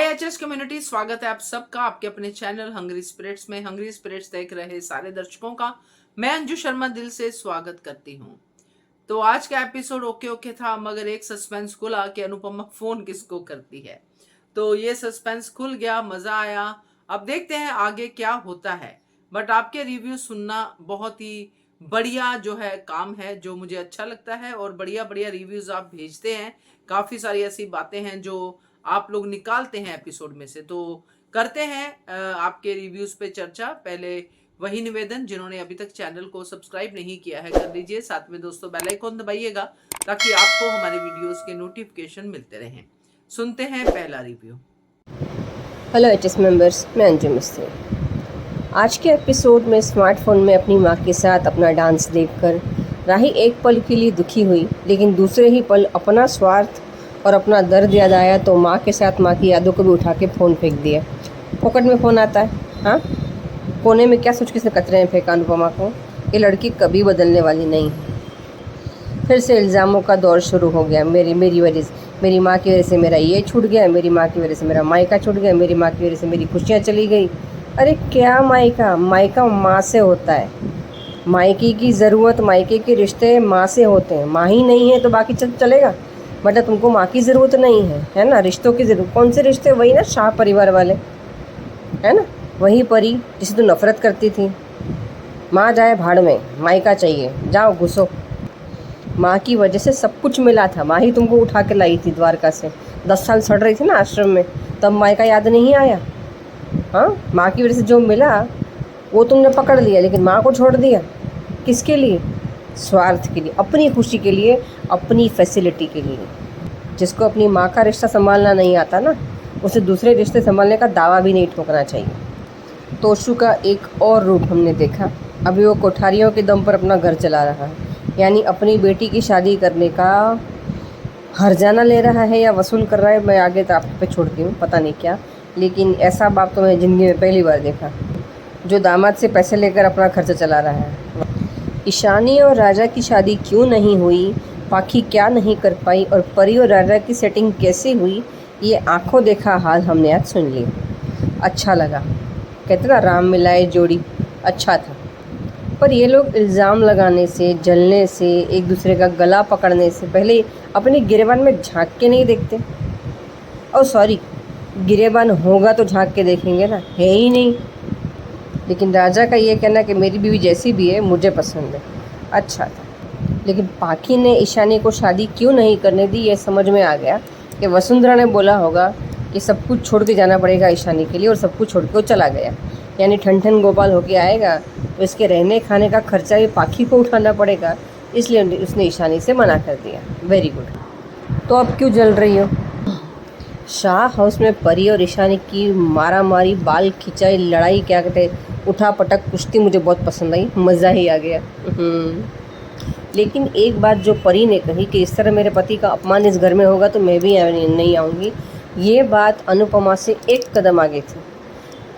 HS community, स्वागत है आप सबका आपके अपने चैनल हंग्री स्पिरिट्स में। हंग्री स्पिरिट्स देख रहे सारे दर्शकों का मैं अंजू शर्मा दिल से स्वागत करती हूँ। तो आज का एपिसोड ओके ओके था, मगर एक सस्पेंस खुला कि अनुपमा फोन किसको करती है। तो ये सस्पेंस खुल गया, मजा आया। अब देखते हैं आगे क्या होता है। बट आपके रिव्यू सुनना बहुत ही बढ़िया जो है काम है, जो मुझे अच्छा लगता है। और बढ़िया बढ़िया रिव्यूज आप भेजते हैं, काफी सारी ऐसी बातें हैं जो आप लोग निकालते हैं एपिसोड में से। तो करते हैं आपके रिव्यूज पे चर्चा। पहले वही निवेदन, जिन्होंने अभी तक चैनल को सब्सक्राइब नहीं किया है कर लीजिए, साथ में दोस्तों बेल आइकन दबाइएगा ताकि आपको हमारे वीडियोस के नोटिफिकेशन मिलते रहें। सुनते हैं पहला रिव्यू। हेलो एचएस मेंबर्स, मैं अंजू मिस्त्री। आज के एपिसोड में स्मार्टफोन में अपनी माँ के साथ अपना डांस देखकर राही एक पल के लिए दुखी हुई, लेकिन दूसरे ही पल अपना स्वार्थ और अपना दर्द याद आया तो माँ के साथ माँ की यादों को भी उठा के फ़ोन फेंक दिया। पॉकेट में फ़ोन आता है, हाँ, कोने में क्या सोच के इसने कचरे में फेंका अनुपमा को। ये लड़की कभी बदलने वाली नहीं है। फिर से इल्ज़ामों का दौर शुरू हो गया। मेरी माँ की वजह से मेरा ये छूट गया, मेरी माँ की वजह से मेरा मायका छूट गया, मेरी माँ की वजह से मेरी खुशियाँ चली गई। अरे क्या मायका माँ से होता है। मायके की ज़रूरत, मायके के रिश्ते माँ से होते हैं। माँ ही नहीं है तो बाकी चलेगा। मतलब तुमको माँ की ज़रूरत नहीं है ना, रिश्तों की ज़रूरत। कौन से रिश्ते? वही ना, शाह परिवार वाले, है ना, वही परी जिसे तू नफ़रत करती थी। माँ जाए भाड़ में, मायका चाहिए, जाओ घुसो। माँ की वजह से सब कुछ मिला था। माँ ही तुमको उठा के लाई थी द्वारका से। 10 साल सड़ रही थी ना आश्रम में, तब मायका याद नहीं आया? हाँ, माँ की वजह से जो मिला वो तुमने पकड़ लिया, लेकिन माँ को छोड़ दिया। किसके लिए? स्वार्थ के लिए, अपनी खुशी के लिए, अपनी फैसिलिटी के लिए। जिसको अपनी माँ का रिश्ता संभालना नहीं आता ना, उसे दूसरे रिश्ते संभालने का दावा भी नहीं ठोकना चाहिए। तोशु का एक और रूप हमने देखा। अभी वो कोठारियों के दम पर अपना घर चला रहा है, यानी अपनी बेटी की शादी करने का हर्जाना ले रहा है या वसूल कर रहा है। मैं आगे तो आप पे छोड़ती हूँ, पता नहीं क्या, लेकिन ऐसा बाप तो मैंने ज़िंदगी में पहली बार देखा, जो दामाद से पैसे लेकर अपना खर्चा चला रहा है। ईशानी और राजा की शादी क्यों नहीं हुई, पाखी क्या नहीं कर पाई, और परी और राजा की सेटिंग कैसे हुई, ये आंखों देखा हाल हमने आज सुन लिया। अच्छा लगा, कहते ना राम मिलाए जोड़ी, अच्छा था। पर ये लोग इल्ज़ाम लगाने से, जलने से, एक दूसरे का गला पकड़ने से पहले अपनी गिरेबान में झांक के नहीं देखते। और सॉरी, गिरेबान होगा तो झांक के देखेंगे ना, है ही नहीं। लेकिन राजा का ये कहना कि मेरी बीवी जैसी भी है मुझे पसंद है, अच्छा था। लेकिन पाखी ने ईशानी को शादी क्यों नहीं करने दी, ये समझ में आ गया कि वसुंधरा ने बोला होगा कि सब कुछ छोड़ के जाना पड़ेगा ईशानी के लिए, और सब कुछ छोड़ के वो चला गया। यानी ठन गोपाल होके आएगा तो इसके रहने खाने का खर्चा भी पाखी को उठाना पड़ेगा, इसलिए उसने ईशानी से मना कर दिया। Very good. तो अब क्यों जल रही हो? शाह हाउस में परी और ईशानी की मारा मारी, बाल खिंचाई, लड़ाई, क्या कहते, उठा पटक कुश्ती मुझे बहुत पसंद आई, मज़ा ही आ गया। लेकिन एक बात जो परी ने कही कि इस तरह मेरे पति का अपमान इस घर में होगा तो मैं भी नहीं आऊँगी, ये बात अनुपमा से एक कदम आगे थी।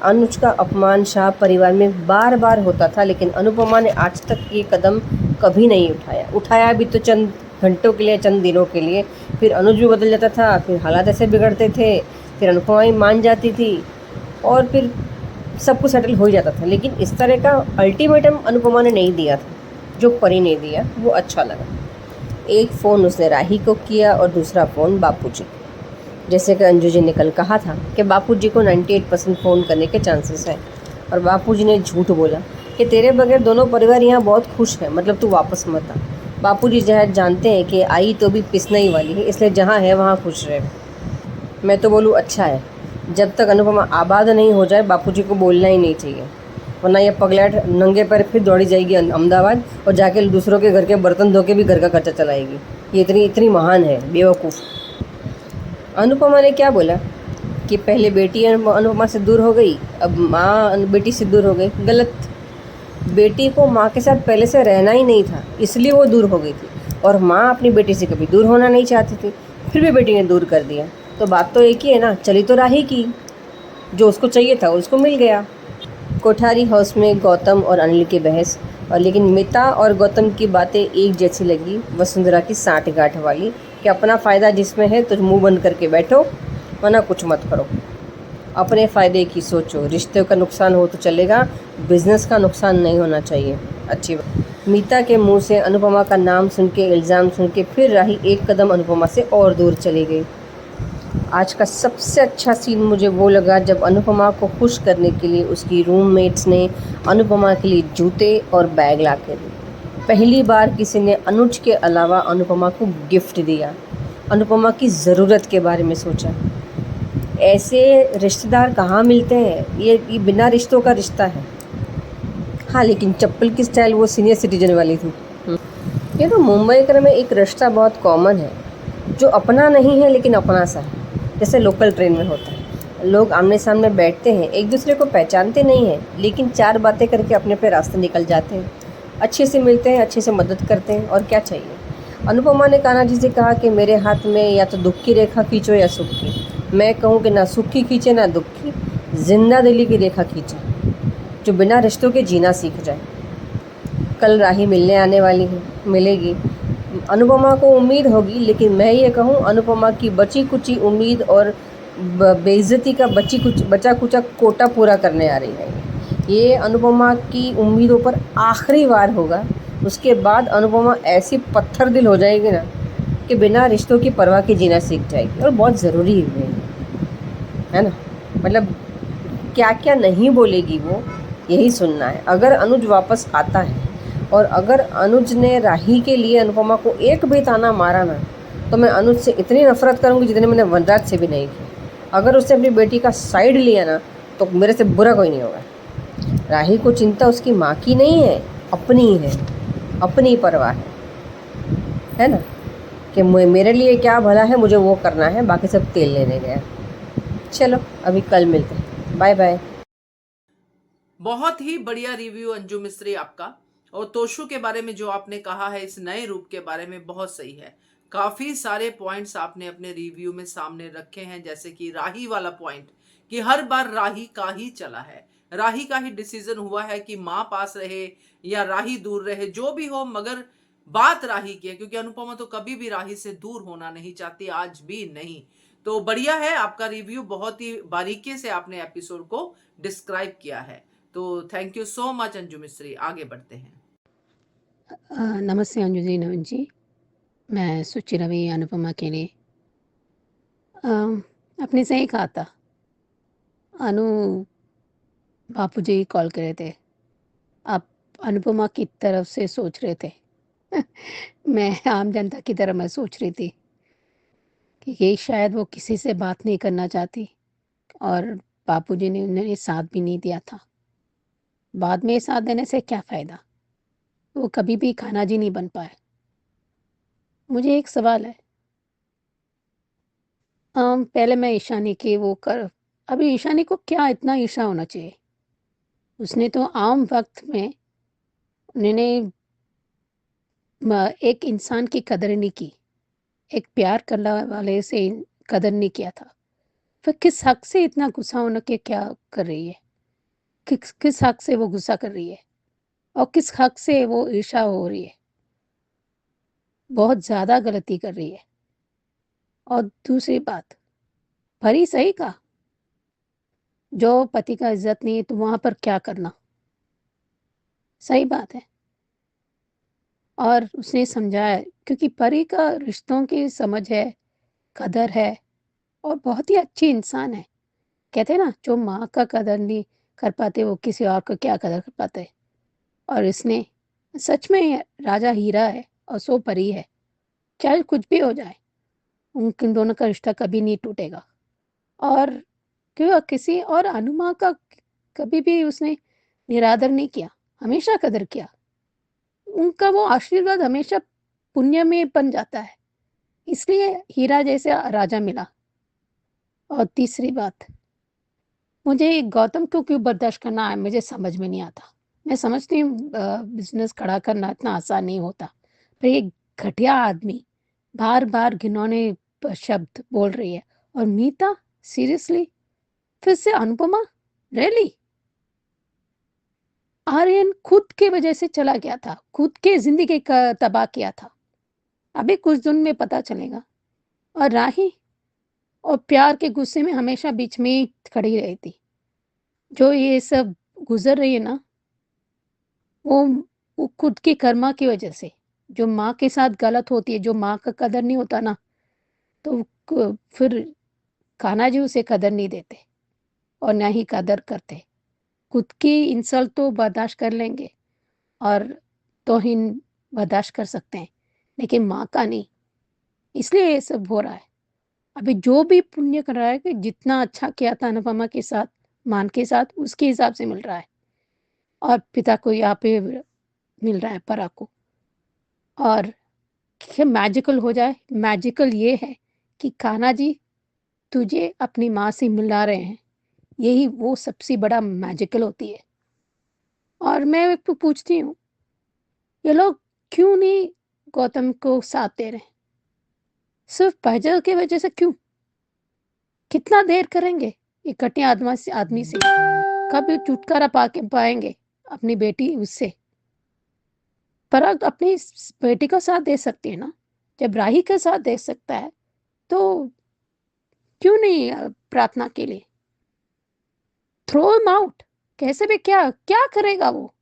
अनुज का अपमान शाह परिवार में बार बार होता था, लेकिन अनुपमा ने आज तक ये कदम कभी नहीं उठाया भी तो चंद घंटों के लिए, चंद दिनों के लिए। फिर अनुज भी बदल जाता था, फिर हालात ऐसे बिगड़ते थे, फिर अनुपमा ही मान जाती थी और फिर सब कुछ सेटल हो ही जाता था। लेकिन इस तरह का अल्टीमेटम अनुपमा ने नहीं दिया था, जो परी ने दिया, वो अच्छा लगा। एक फ़ोन उसने राही को किया और दूसरा फ़ोन बापूजी को। जैसे कि अंजू जी ने कल कहा था कि बापूजी को 98% फ़ोन करने के चांसेस हैं, और बापूजी ने झूठ बोला कि तेरे बगैर दोनों परिवार यहाँ बहुत खुश हैं, मतलब तू वापस मत आ। बापूजी शायद जानते हैं कि आई तो भी पिसने ही वाली है, इसलिए जहाँ है वहाँ खुश रहे। मैं तो बोलूँ अच्छा है, जब तक अनुपमा आबाद नहीं हो जाए बापूजी को बोलना ही नहीं चाहिए, वरना ये पगलैट नंगे पैर फिर दौड़ी जाएगी अहमदाबाद और जाके दूसरों के घर के बर्तन धो के भी घर का खर्चा चलाएगी। ये इतनी महान है, बेवकूफ़। अनुपमा ने क्या बोला कि पहले बेटी अनुपमा से दूर हो गई, अब माँ बेटी से दूर हो गई। गलत। बेटी को माँ के साथ पहले से रहना ही नहीं था, इसलिए वो दूर हो गई थी, और माँ अपनी बेटी से कभी दूर होना नहीं चाहती थी, फिर भी बेटी ने दूर कर दिया। तो बात तो एक ही है ना, चली तो राही की, जो उसको चाहिए था उसको मिल गया। कोठारी हाउस में गौतम और अनिल की बहस, और लेकिन मिता और गौतम की बातें एक जैसी लगी, वसुंधरा की साठ-गांठ वाली कि अपना फ़ायदा जिसमें है तो मुंह बंद करके बैठो, वरना कुछ मत करो। अपने फ़ायदे की सोचो, रिश्ते का नुकसान हो तो चलेगा, बिजनेस का नुकसान नहीं होना चाहिए। अच्छी बात। मीता के मुंह से अनुपमा का नाम सुन के, इल्ज़ाम सुन के फिर राही एक कदम अनुपमा से और दूर चली गई। आज का सबसे अच्छा सीन मुझे वो लगा जब अनुपमा को खुश करने के लिए उसकी रूममेट्स ने अनुपमा के लिए जूते और बैग ला के दी। पहली बार किसी ने अनुज के अलावा अनुपमा को गिफ्ट दिया, अनुपमा की ज़रूरत के बारे में सोचा। ऐसे रिश्तेदार कहाँ मिलते हैं, ये बिना रिश्तों का रिश्ता है। हाँ, लेकिन चप्पल की स्टाइल वो सीनियर सिटीजन वाली थी। ये तो मुंबई कर में एक रिश्ता बहुत कॉमन है, जो अपना नहीं है लेकिन अपना सा है, जैसे लोकल ट्रेन में होता है। लोग आमने सामने बैठते हैं, एक दूसरे को पहचानते नहीं हैं, लेकिन 4 बातें करके अपने अपने रास्ते निकल जाते हैं। अच्छे से मिलते हैं, अच्छे से मदद करते हैं, और क्या चाहिए। अनुपमा ने कान्हा जी से कहा कि मेरे हाथ में या तो दुख की रेखा खींचो या सुख की। मैं कहूँ कि ना सुख की खींचे ना दुख की, जिंदा दिली की रेखा खींचे, जो बिना रिश्तों के जीना सीख जाए। कल राही मिलने आने वाली है, मिलेगी। अनुपमा को उम्मीद होगी, लेकिन मैं ये कहूँ, अनुपमा की बची कुची उम्मीद और बेइज्जती का बचा कुचा कोटा पूरा करने आ रही है। ये अनुपमा की उम्मीदों पर आखिरी वार होगा। उसके बाद अनुपमा ऐसी पत्थर दिल हो जाएगी ना कि बिना रिश्तों की परवाह के जीना सीख जाएगी, और बहुत ज़रूरी है ना। मतलब क्या क्या नहीं बोलेगी वो, यही सुनना है। अगर अनुज वापस आता है और अगर अनुज ने राही के लिए अनुपमा को एक भी ताना मारा ना, तो मैं अनुज से इतनी नफरत करूँगी जितनी मैंने वनराज से भी नहीं की। अगर उसने अपनी बेटी का साइड लिया ना, तो मेरे से बुरा कोई नहीं होगा। राही को चिंता उसकी माँ की नहीं है, अपनी है, अपनी परवाह है ना, कि मेरे लिए क्या भला है, मुझे वो करना है, बाकी सब तेल लेने गया। चलो अभी कल मिलते हैं, बाय बाय। बहुत ही बढ़िया रिव्यू अंजू मिस्त्री आपका। और तोशु के बारे में जो आपने कहा है, इस नए रूप के बारे में, बहुत सही है। काफी सारे पॉइंट्स आपने अपने रिव्यू में सामने रखे हैं, जैसे कि राही वाला पॉइंट, कि हर बार राही का ही चला है, राही का ही डिसीजन हुआ है कि माँ पास रहे या राही दूर रहे, जो भी हो, मगर बात राही की है, क्योंकि अनुपमा तो कभी भी राही से दूर होना नहीं चाहती, आज भी नहीं। तो बढ़िया है आपका रिव्यू, बहुत ही बारीकी से आपने एपिसोड को डिस्क्राइब किया है। तो thank you so much Anju मिस्त्री, आगे बढ़ते हैं। नमस्ते अंजू जी, नवीन जी। मैं सुचि रवि अनुपमा के लिए आपने सही कहा था। अनु बापू जी कॉल करे थे, आप अनुपमा की तरफ से सोच रहे थे। मैं आम जनता की तरह मैं सोच रही थी कि ये शायद वो किसी से बात नहीं करना चाहती, और बापू जी ने उन्हें साथ भी नहीं दिया था। बाद में साथ देने से क्या फ़ायदा, वो कभी भी खाना जी नहीं बन पाए। मुझे एक सवाल है, पहले मैं ईशानी की वो कर, अभी ईशानी को क्या इतना ईर्ष्या होना चाहिए? उसने तो आम वक्त में उन्होंने एक इंसान की कदर नहीं की, एक प्यार करने वाले से कदर नहीं किया था। फिर किस हक से इतना गुस्सा होने के क्या कर रही है? किस किस हक से वो गुस्सा कर रही है, और किस हक से वो ईर्ष्या हो रही है? बहुत ज़्यादा गलती कर रही है। और दूसरी बात, परी सही कहा, जो पति का इज्जत नहीं है तो वहां पर क्या करना, सही बात है। और उसने समझाया, क्योंकि परी का रिश्तों की समझ है, कदर है, और बहुत ही अच्छी इंसान है। कहते हैं ना, जो माँ का कदर नहीं कर पाते वो किसी और का क्या कदर कर पाते। और इसने सच में राजा हीरा है और सो परी है। चाहे कुछ भी हो जाए, उन दोनों का रिश्ता कभी नहीं टूटेगा। और क्यों किसी और अनुमा का कभी भी उसने निरादर नहीं किया, हमेशा कदर किया। उनका वो आशीर्वाद हमेशा पुण्य में बन जाता है, इसलिए हीरा जैसे राजा मिला। और तीसरी बात, मुझे गौतम को क्यों बर्दाश्त करना है, मुझे समझ में नहीं आता। मैं समझती हूँ बिजनेस खड़ा करना इतना आसान नहीं होता, पर ये घटिया आदमी बार बार घिनौने शब्द बोल रही है। और मीता, सीरियसली, फिर से अनुपमा, रियली? आर्यन खुद के वजह से चला गया था, खुद के जिंदगी का तबाह किया था। अभी कुछ दिन में पता चलेगा। और राही, और प्यार के गुस्से में हमेशा बीच में ही खड़ी रहती। जो ये सब गुजर रही है ना, वो वो खुद की कर्मा की वजह से। जो माँ के साथ गलत होती है, जो माँ का कदर नहीं होता ना, तो फिर कान्हा जी उसे कदर नहीं देते और ना ही कदर करते। खुद की इंसल्ट तो बर्दाश्त कर लेंगे और तौहीन बर्दाश्त कर सकते हैं, लेकिन माँ का नहीं। इसलिए ये सब हो रहा है। अभी जो भी पुण्य कर रहा है, कि जितना अच्छा किया था अनुपमा के साथ, मान के साथ, उसके हिसाब से मिल रहा है। और पिता को यहाँ पे मिल रहा है, परा को। और मैजिकल हो जाए, मैजिकल ये है कि कान्हा जी तुझे अपनी माँ से मिला रहे हैं। यही वो सबसे बड़ा मैजिकल होती है। और मैं एक तो पूछती हूँ, ये लोग क्यों नहीं गौतम को साथ दे रहे? सिर्फ पैसे की वजह से क्यों? कितना देर करेंगे इकट्ठे आदमी से? कब ये छुटकारा पाएंगे अपनी बेटी उससे? पर अब अपनी बेटी का साथ दे सकती है ना। जब राही का साथ दे सकता है, तो क्यों नहीं प्रार्थना के लिए? Throw him out. कैसे भी, क्या क्या करेगा वो?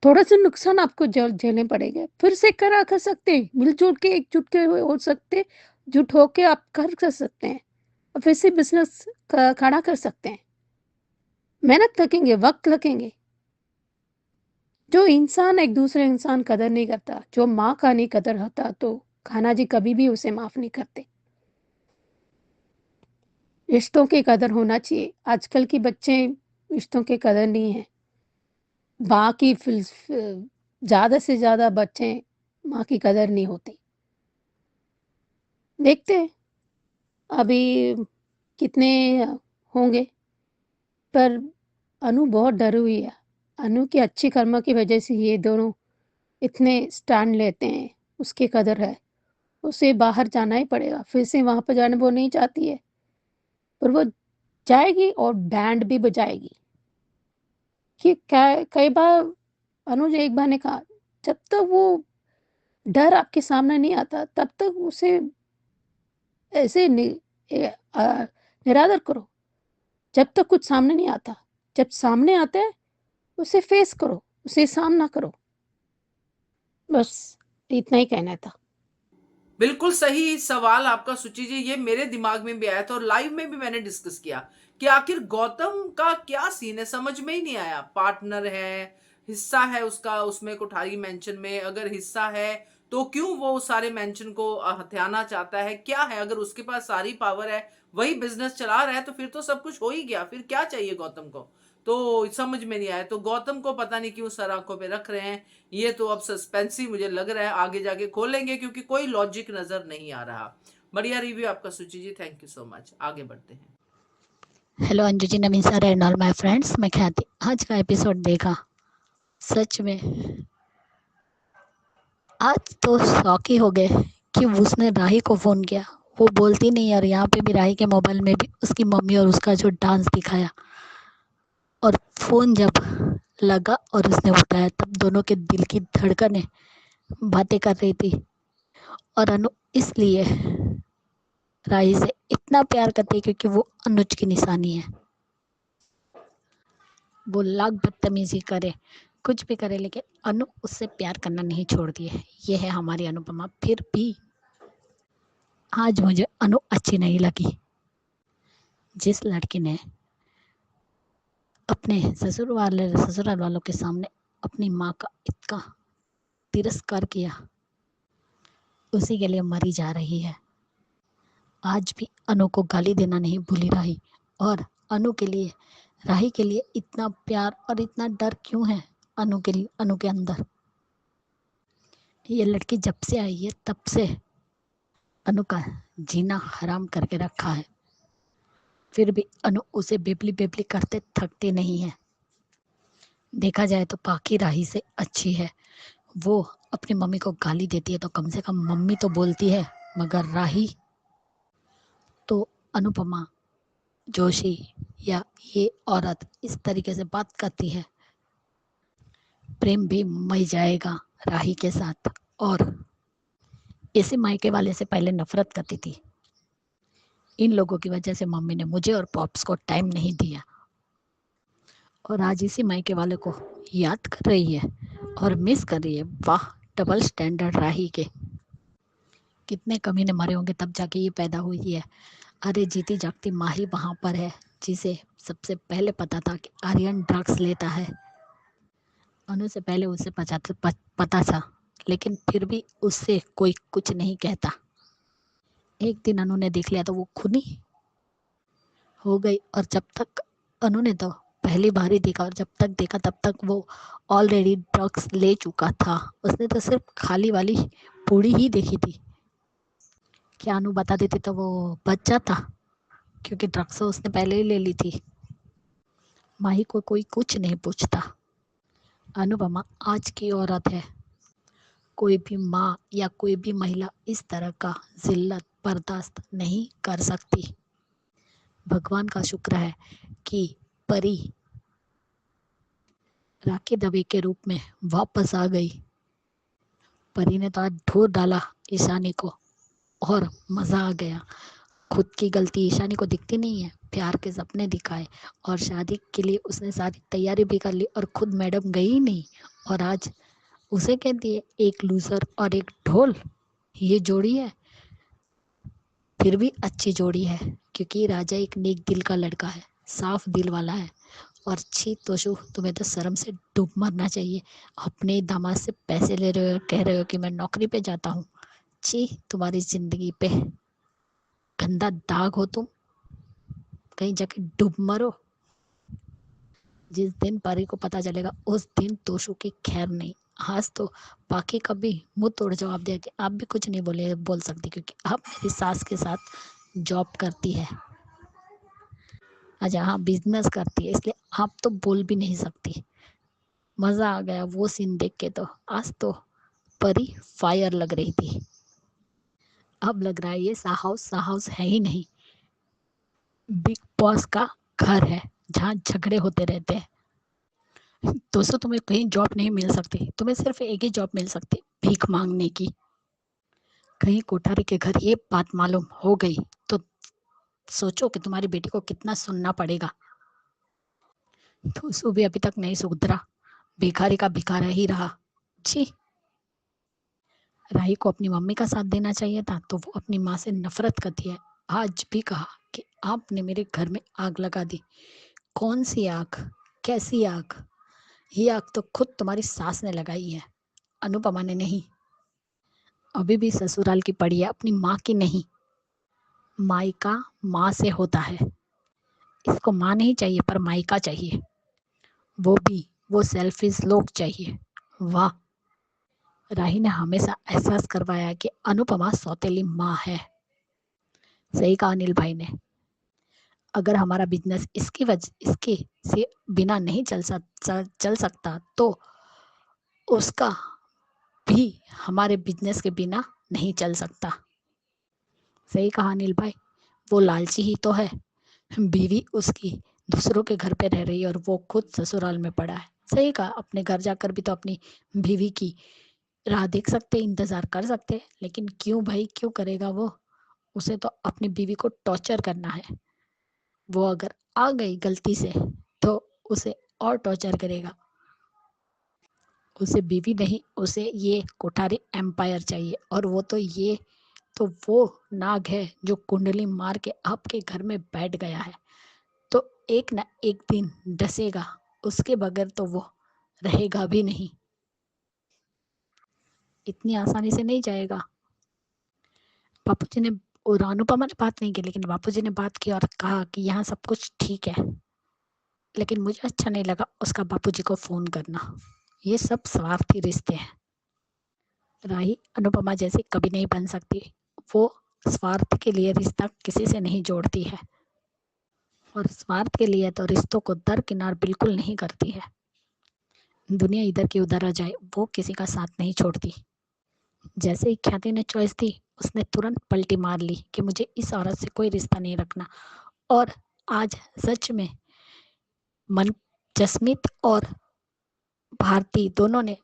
थोड़ा सा नुकसान आपको झेलने पड़ेंगे, फिर से करा कर सकते हैं, मिलजुल के एकजुट के हो सकते, जुट होके आप कर सकते हैं और फिर से बिजनेस खड़ा कर सकते हैं। मेहनत लगेंगे, वक्त लगेंगे। जो इंसान एक दूसरे इंसान कदर नहीं करता, जो माँ का नहीं कदर होता, तो कान्हा जी कभी भी उसे माफ नहीं करते। रिश्तों की कदर होना चाहिए। आजकल के बच्चे रिश्तों की कदर नहीं है। माँ की ज्यादा से ज्यादा बच्चे, माँ की कदर नहीं होती। देखते हैं अभी कितने होंगे। पर अनु बहुत डरी हुई है। अनु की अच्छी कर्म की वजह से ये दोनों इतने स्टैंड लेते हैं। उसकी कदर है। उसे बाहर जाना ही पड़ेगा, फिर से वहां पर जाने वो नहीं चाहती है, पर वो जाएगी और बैंड भी बजाएगी। कि कई बार अनुज एक बार ने कहा, जब तक वो डर आपके सामने नहीं आता, तब तक उसे ऐसे निरादर करो। जब तक कुछ सामने नहीं आता, जब सामने आता है उसे फेस करो, उसे सामना करो। बस इतना ही कहना था। बिल्कुल सही सवाल आपका सुची जी, ये मेरे दिमाग में भी आया था और लाइव में भी मैंने डिस्कस किया कि आखिर गौतम का क्या सीन है, समझ में ही नहीं आया। पार्टनर है, हिस्सा है उसका उसमें कोठारी मेंशन में, अगर हिस्सा है तो क्यों वो सारे मेंशन को हथियाना चाहता है? क्या है, अगर उसके पास सारी पावर है, वही बिजनेस चला रहा है, तो फिर तो सब कुछ हो ही गया, फिर क्या चाहिए गौतम को? तो समझ में नहीं आया। तो गौतम को पता नहीं क्यों सर आंखों पे रख रहे हैं। ये तो अब सस्पेंस ही मुझे लग रहा है, आगे जाके खोलेंगे, क्योंकि कोई लॉजिक नजर नहीं आ रहा। बढ़िया रिव्यू आपका Suchi ji, thank you so much. आगे बढ़ते हैं। Hello Anju ji, Naveen sir and all my friends. मैं ख्याति आज का एपिसोड देखा, सच में आज तो शॉक ही हो गए कि उसने राही को फ़ोन किया। वो बोलती नहीं, और यहाँ पे भी राही के मोबाइल में भी उसकी मम्मी और उसका जो डांस दिखाया, और फ़ोन जब लगा और उसने उठाया, तब दोनों के दिल की धड़कनें बातें कर रही थी। और अनु इसलिए राही से इतना प्यार करती है क्योंकि वो अनुज की निशानी है। वो लाख बदतमीजी करे, कुछ भी करे, लेकिन अनु उससे प्यार करना नहीं छोड़ती है। ये है हमारी अनुपमा। फिर भी आज मुझे अनु अच्छी नहीं लगी। जिस लड़की ने अपने ससुराल वालों के सामने अपनी माँ का इतना तिरस्कार किया, उसी के लिए मरी जा रही है। आज भी अनु को गाली देना नहीं भूली राही। और अनु के लिए, राही के लिए इतना प्यार और इतना डर क्यों है अनु के लिए, अनु के अंदर? ये लड़की जब से आई है तब से अनु का जीना हराम करके रखा है। फिर भी अनु उसे बेबली बेबली करते थकती नहीं है। देखा जाए तो पाकी राही से अच्छी है। वो अपनी मम्मी को गाली देती है तो कम से कम मम्मी तो बोलती है, मगर राही तो अनुपमा जोशी या ये औरत इस तरीके से बात करती है। प्रेम भी मर जाएगा राही के साथ। और इसी मायके वाले से पहले नफरत करती थी, इन लोगों की वजह से मम्मी ने मुझे और पॉप्स को टाइम नहीं दिया और आज इसी मायके वाले को याद कर रही है और मिस कर रही है। वाह, डबल स्टैंडर्ड राही के। कितने कमीने मरे होंगे तब जाके ये पैदा हुई है। अरे जीती जागती माँ ही वहाँ पर है जिसे सबसे पहले पता था कि आर्यन ड्रग्स लेता है। अनु से पहले उसे पता था, लेकिन फिर भी उससे कोई कुछ नहीं कहता। एक दिन अनु ने देख लिया तो वो खूनी हो गई और जब तक अनु ने तो पहली बार ही देखा और जब तक देखा तब तक वो ऑलरेडी ड्रग्स ले चुका था। उसने तो सिर्फ खाली वाली पूड़ी ही देखी थी। क्या अनु बता देती तो वो बच जाता, क्योंकि ड्रग्स तो उसने पहले ही ले ली थी। माही को कोई कुछ नहीं पूछता। अनुपमा आज की औरत है। कोई भी माँ या कोई भी महिला इस तरह का जिल्लत बर्दाश्त नहीं कर सकती। भगवान का शुक्र है कि परी राखी दवे के रूप में वापस आ गई। परी ने तो आज ढोर डाला ईशानी को और मजा आ गया। खुद की गलती ईशानी को दिखती नहीं है। प्यार के सपने दिखाए और शादी के लिए उसने सारी तैयारी भी कर ली और खुद मैडम गई ही नहीं और आज उसे कहती है एक लूजर और एक ढोल। ये जोड़ी है, फिर भी अच्छी जोड़ी है क्योंकि राजा एक नेक दिल का लड़का है, साफ दिल वाला है। और छी तोशु, तुम्हें तो शर्म से डूब मरना चाहिए। अपने दामाद से पैसे ले रहे हो, कह रहे हो कि मैं नौकरी पे जाता हूँ। छी, तुम्हारी जिंदगी पे गंदा दाग हो तुम, कहीं जाके डूब मरो। जिस दिन परी को पता चलेगा उस दिन तोशु की खैर नहीं। आज तो बाकी कभी मुंह तोड़ जवाब दे कि आप भी कुछ नहीं बोल सकती क्योंकि आप मेरी सास के साथ जॉब करती है। अच्छा हाँ, बिजनेस करती है, इसलिए आप तो बोल भी नहीं सकती। मजा आ गया वो सीन देख के। तो आज तो परी फायर लग रही थी। अब लग रहा है ये सा हाउस है ही नहीं, बिग बॉस का घर है जहाँ झगड़े होते रहते हैं। दोस्तों, तुम्हें कहीं जॉब नहीं मिल सकती, तुम्हें सिर्फ एक ही जॉब मिल सकती, भीख मांगने की। कहीं कोठारी के घर ये बात मालूम हो गई तो सोचो कि तुम्हारी बेटी को कितना सुनना पड़ेगा। तो भी अभी तक नहीं सुधरा, भिखारी का भिखारा ही रहा। जी, राही को अपनी मम्मी का साथ देना चाहिए था तो वो अपनी माँ से नफरत करती है। आज भी कहा कि आपने मेरे घर में आग लगा दी। कौन सी आग, कैसी आग? ये आग तो खुद तुम्हारी सास ने लगाई है, अनुपमा ने नहीं। अभी भी ससुराल की पड़ी है, अपनी माँ की नहीं। मायका माँ से होता है। इसको माँ नहीं चाहिए पर मायका चाहिए, वो भी वो सेल्फिश लोग चाहिए। वाह, राही ने हमेशा एहसास करवाया कि अनुपमा सौतेली माँ है। सही कहा अनिल भाई ने। अगर हमारा बिजनेस इसके से बिना नहीं चल सकता तो उसका भी हमारे बिजनेस के बिना नहीं चल सकता। सही कहा अनिल भाई। वो लालची ही तो है। बीवी उसकी दूसरों के घर पे रह रही है और वो खुद ससुराल में पड़ा है। सही कहा, अपने घर जाकर भी तो अपनी बीवी की राह देख सकते, इंतजार कर सकते, लेकिन क्यों भाई, क्यों करेगा वो? उसे तो अपनी बीवी को टॉर्चर करना है। वो अगर आ गई गलती से तो उसे और टॉर्चर करेगा। उसे बीवी नहीं, उसे ये कोठारी एम्पायर चाहिए और वो नाग है जो कुंडली मार के आपके घर में बैठ गया है, तो एक ना एक दिन डसेगा। उसके बगैर तो वो रहेगा भी नहीं। इतनी आसानी से नहीं जाएगा। बापूजी ने और अनुपमा ने बात नहीं की, लेकिन बापूजी ने बात की और कहा कि यहाँ सब कुछ ठीक है, लेकिन मुझे अच्छा नहीं लगा उसका बापूजी को फोन करना। ये सब स्वार्थी रिश्ते हैं। राही अनुपमा जैसी कभी नहीं बन सकती। वो स्वार्थ के लिए रिश्ता किसी से नहीं जोड़ती है और स्वार्थ के लिए तो रिश्तों को दरकिनार बिल्कुल नहीं करती है। दुनिया इधर की उधर आ जाए, वो किसी का साथ नहीं छोड़ती। जैसे ही ख्याति ने चॉइस दी, उसने तुरंत पलटी मार ली कि मुझे इस औरत से कोई रिश्ता नहीं रखना। और आज सच में जसमीत और भारती दोनों ने,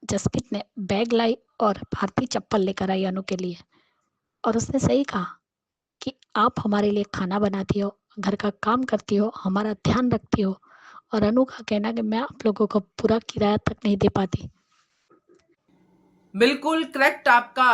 जसमीत ने बैग लाई और भारती चप्पल लेकर आई अनु के लिए। और उसने सही कहा कि आप हमारे लिए खाना बनाती हो, घर का काम करती हो, हमारा ध्यान रखती हो, और अनु का कहना कि मैं आप लोगों को पूरा किराया तक नहीं दे पाती। बिल्कुल करेक्ट आपका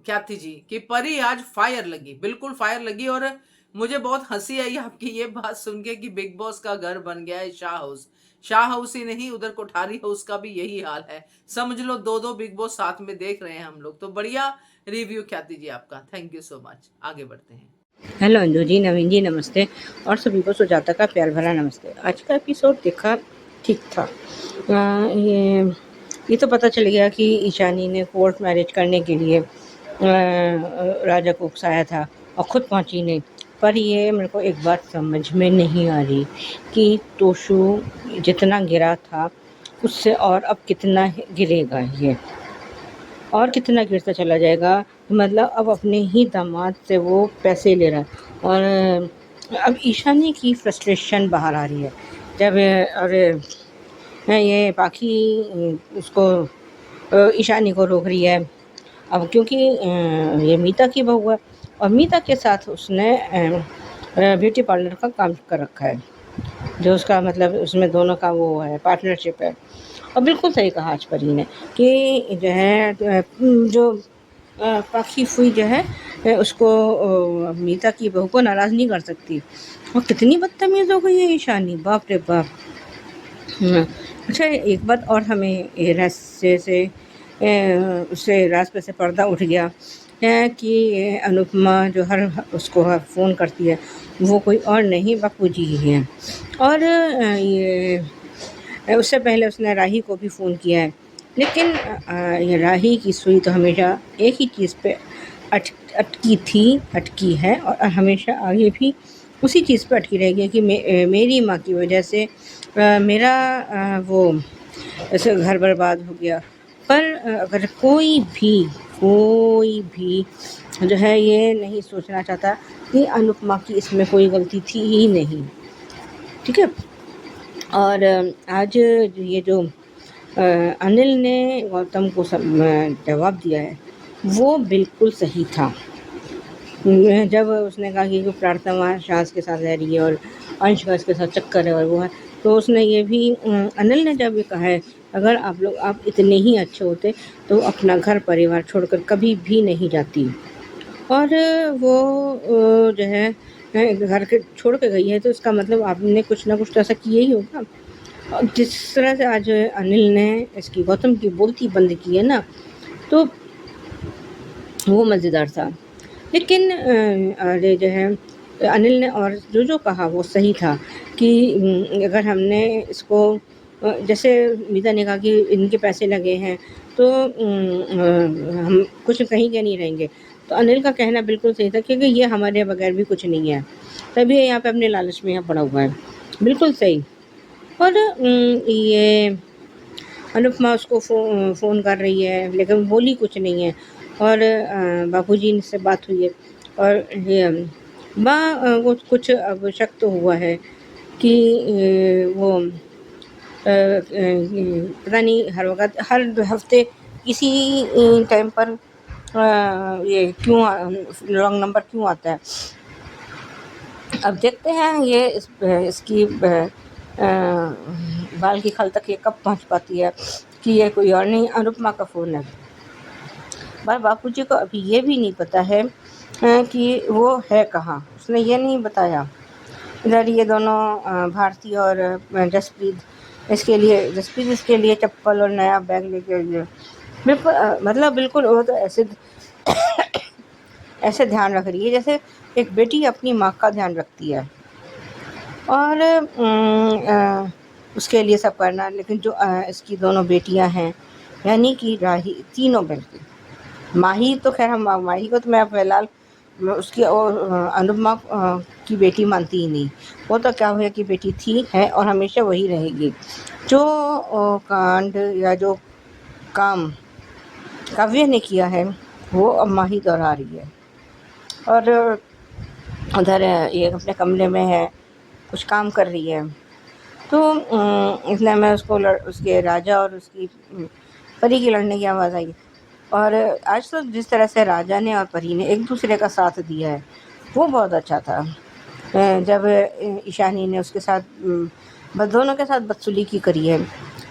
ख्याति जी कि परी आज फायर लगी, बिल्कुल फायर लगी। और मुझे बहुत हंसी आई आपकी ये बात सुन के कि बिग बॉस का घर बन गया है शाह हाउस। शाह हाउस ही नहीं, उधर कोठारी हाउस का भी यही हाल है। समझ लो दो दो बिग बॉस साथ में देख रहे हैं हम लोग। तो बढ़िया रिव्यू ख्याति जी आपका, थैंक यू सो मच। आगे बढ़ते हैं। हेलो अंजू जी, नवीन जी नमस्ते, और सभी को सुजाता का प्यार भरा नमस्ते। आज का एपिसोड देखा, ठीक था। ये तो पता चल गया कि ईशानी ने कोर्ट मैरिज करने के लिए राजा को उकसाया था और ख़ुद पहुंची नहीं। पर ये मेरे को एक बात समझ में नहीं आ रही कि तोशु जितना गिरा था उससे और अब कितना गिरेगा, ये और कितना गिरता चला जाएगा। मतलब अब अपने ही दामाद से वो पैसे ले रहा है। और अब ईशानी की फ्रस्ट्रेशन बाहर आ रही है जब ये बाकी उसको ईशानी को रोक रही है। अब क्योंकि ये मीता की बहू है और मीता के साथ उसने ब्यूटी पार्लर का काम कर रखा है, जो उसका मतलब उसमें दोनों का वो है, पार्टनरशिप है। और बिल्कुल सही कहा आज परी ने कि जो है जो पाखी फुई जो है उसको मीता की बहू को नाराज़ नहीं कर सकती। और कितनी बदतमीज़ हो गई है ईशानी, बाप रे बाप। अच्छा, एक बात और हमें ये रहस्य से उससे राज पे से पर्दा उठ गया है कि अनुपमा जो हर उसको फ़ोन करती है वो कोई और नहीं, बापू जी ही हैं। और ये उससे पहले उसने राही को भी फ़ोन किया है, लेकिन ये राही की सुई तो हमेशा एक ही चीज़ पे अटकी है और हमेशा आगे भी उसी चीज़ पे अटकी रहेगी कि मेरी माँ की वजह से मेरा वो ऐसे घर बर्बाद हो गया। पर अगर कोई भी जो है ये नहीं सोचना चाहता कि अनुपमा की इसमें कोई गलती थी ही नहीं, ठीक है। और आज ये जो अनिल ने गौतम को जवाब दिया है वो बिल्कुल सही था। जब उसने कहा कि प्रार्थना शास के साथ रह रही है और अंश का इसके साथ चक्कर है और वो है, तो उसने ये भी अनिल ने जब ये कहा है अगर आप इतने ही अच्छे होते तो अपना घर परिवार छोड़कर कभी भी नहीं जाती। और वो जो है घर के छोड़ के गई है तो इसका मतलब आपने कुछ ना कुछ तो ऐसा किया ही होगा। और जिस तरह से आज अनिल ने इसकी गौतम की बोलती बंद की है ना, तो वो मज़ेदार था। लेकिन अरे जो है अनिल ने और जो कहा वो सही था कि अगर हमने इसको जैसे मीता ने कहा कि इनके पैसे लगे हैं तो हम कुछ कहीं के नहीं रहेंगे, तो अनिल का कहना बिल्कुल सही था क्योंकि ये हमारे बगैर भी कुछ नहीं है, तभी यहाँ पे अपने लालच में यहाँ पड़ा हुआ है, बिल्कुल सही। और ये अनुपमा उसको फ़ोन कर रही है लेकिन बोली कुछ नहीं है। और बापूजी से बात हुई है और ये वो कुछ अब शक तो हुआ है कि वो पता नहीं हर वक्त हर हफ्ते किसी टाइम पर ये क्यों रॉन्ग नंबर क्यों आता है। अब देखते हैं ये इसकी बाल की खल तक ये कब पहुंच पाती है कि ये कोई और नहीं अनुपमा का फ़ोन है। पर बापूजी को अभी ये भी नहीं पता है कि वो है कहाँ, उसने ये नहीं बताया। इधर ये दोनों भारती और जसप्रीत इसके लिए चप्पल और नया बैग लेके आई है। बिल्कुल मतलब बिल्कुल वो तो ऐसे ध्यान रख रही है जैसे एक बेटी अपनी माँ का ध्यान रखती है। और उसके लिए सब करना, लेकिन जो इसकी दोनों बेटियां हैं यानी कि राही, तीनों बल्कि माही तो खैर हम माही को तो मैं फिलहाल उसकी और अनुपमा की बेटी मानती ही नहीं। वो तो क्या हुआ कि बेटी थी, है और हमेशा वही रहेगी। जो कांड या जो काम काव्य ने किया है वो अब माही दोहरा रही है। और उधर ये अपने कमरे में है, कुछ काम कर रही है। तो इसलिए मैं उसके राजा और उसकी परी की लड़ने की आवाज़ आई। और आज तो जिस तरह से राजा ने और परी ने एक दूसरे का साथ दिया है वो बहुत अच्छा था। जब ईशानी ने उसके साथ बस दोनों के साथ बदसलूकी करी है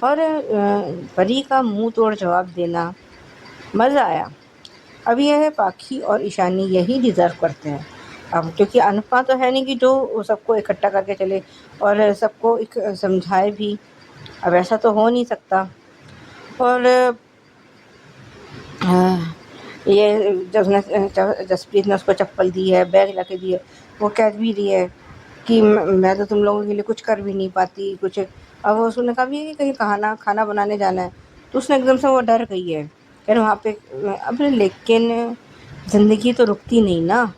और परी का मुंह तोड़ जवाब देना, मज़ा आया। अब यह है पाखी और ईशानी यही डिज़र्व करते हैं। अब क्योंकि अनुपमा तो है नहीं कि जो सबको इकट्ठा करके चले और सबको समझाए भी, अब ऐसा तो हो नहीं सकता। और ये जसप्रीत ने उसको चप्पल दी है, बैग ला के दी है, वो कह भी रही है कि मैं तो तुम लोगों के लिए कुछ कर भी नहीं पाती कुछ। अब उसने कहा भी है कि कहीं खाना बनाने जाना है, तो उसने एकदम से वो डर गई है फिर वहाँ पे। अब लेकिन ज़िंदगी तो रुकती नहीं ना,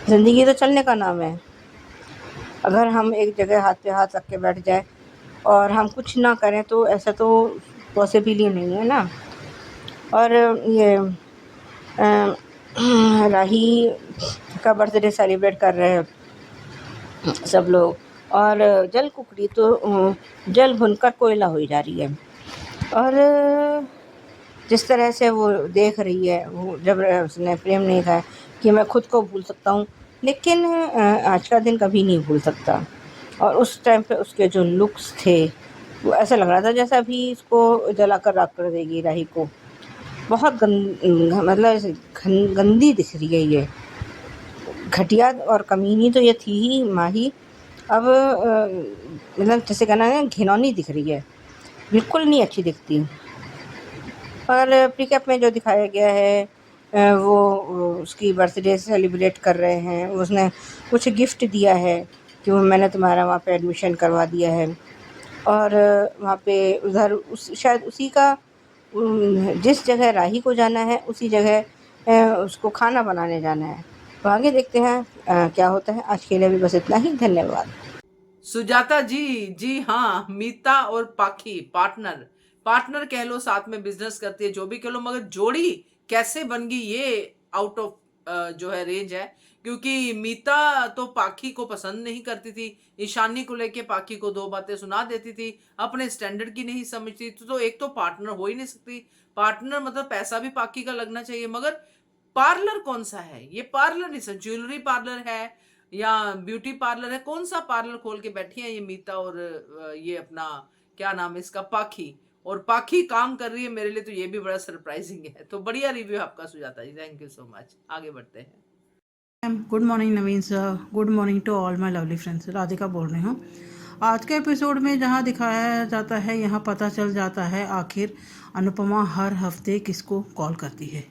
ज़िंदगी तो चलने का नाम है। अगर हम एक जगह हाथ पे हाथ रख के बैठ जाए और हम कुछ ना करें तो ऐसा तो पॉसिबल ही नहीं है ना। और ये राही का बर्थडे सेलिब्रेट कर रहे हैं सब लोग, और जल कुकड़ी तो जल भुनकर कोयला हो जा रही है। और जिस तरह से वो देख रही है, वो जब उसने प्रेम ने कहा कि मैं खुद को भूल सकता हूँ लेकिन आज का दिन कभी नहीं भूल सकता। और उस टाइम पे उसके जो लुक्स थे वो ऐसा लग रहा था जैसा अभी इसको जलाकर राख कर देगी राही को। बहुत मतलब ऐसे गंदी दिख रही है ये, घटिया और कमीनी तो ये थी ही माही। अब मतलब जैसे कहना है घिनौनी दिख रही है, बिल्कुल नहीं अच्छी दिखती। और पिकअप में जो दिखाया गया है वो उसकी बर्थडे सेलिब्रेट कर रहे हैं। उसने कुछ गिफ्ट दिया है कि वो मैंने तुम्हारा वहाँ पे एडमिशन करवा दिया है। और वहाँ पे उधर शायद उसी का जिस जगह राही को जाना है उसी जगह उसको खाना बनाने जाना है। तो आगे देखते हैं क्या होता है। आज के लिए भी बस इतना ही, धन्यवाद। सुजाता जी हाँ, मीता और पाखी पार्टनर पार्टनर कह लो, साथ में बिजनेस करती है, जो भी कह लो, मगर जोड़ी कैसे बन गई ये आउट ऑफ जो है रेंज है। क्योंकि मीता तो पाखी को पसंद नहीं करती थी, ईशानी को लेके पाखी को दो बातें सुना देती थी, अपने स्टैंडर्ड की नहीं समझती। तो एक तो पार्टनर हो ही नहीं सकती। पार्टनर मतलब पैसा भी पाखी का लगना चाहिए, मगर पार्लर कौन सा है ये? पार्लर नहीं सर, ज्वेलरी पार्लर है या ब्यूटी पार्लर है? कौन सा पार्लर खोल के बैठी है ये मीता और ये अपना क्या नाम है इसका, पाखी। और पाखी काम कर रही है, मेरे लिए तो ये भी बड़ा सरप्राइजिंग है। तो बढ़िया रिव्यू आपका Sujata ji, thank you so much. आगे बढ़ते हैं। Good morning Naveen sir, good morning to all my lovely friends. Radhika बोल रही हूँ। आज के एपिसोड में जहाँ दिखाया जाता है, यहाँ पता चल जाता है आखिर अनुपमा हर हफ्ते किसको कॉल करती है।